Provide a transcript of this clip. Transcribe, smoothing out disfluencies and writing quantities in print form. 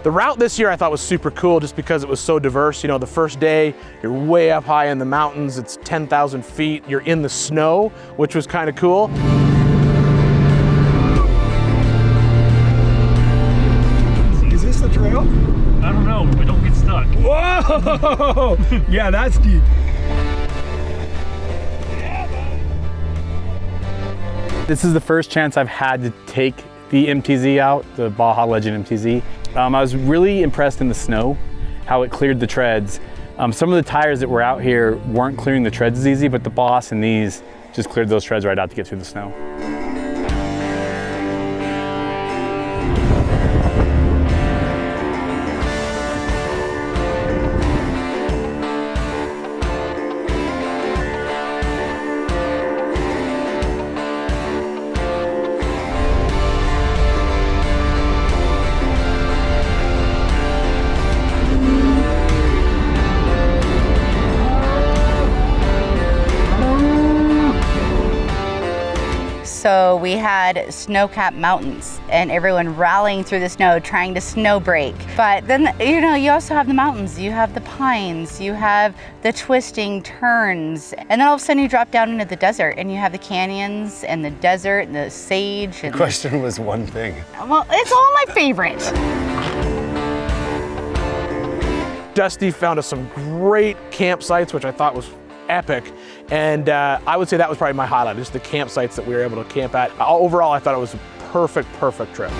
The route this year I thought was super cool just because it was so diverse. You know, the first day, you're way up high in the mountains, it's 10,000 feet, you're in the snow, which was kind of cool. Is this the trail? I don't know, but don't get stuck. Whoa! Yeah, that's deep. This is the first chance I've had to take the MTZ out, the Baja Legend MTZ. I was really impressed in the snow, how it cleared the treads. Some of the tires that were out here weren't clearing the treads as easy, but the Boss and these just cleared those treads right out to get through the snow. So we had snow-capped mountains and everyone rallying through the snow trying to snow break. But then, you know, you also have the mountains, you have the pines, you have the twisting turns, and then all of a sudden you drop down into the desert and you have the canyons and the desert and the sage. And the question was one thing. Well, it's all my favorite. Dusty found us some great campsites, which I thought was epic. And I would say that was probably my highlight, just the campsites that we were able to camp at. Overall, I thought it was a perfect trip.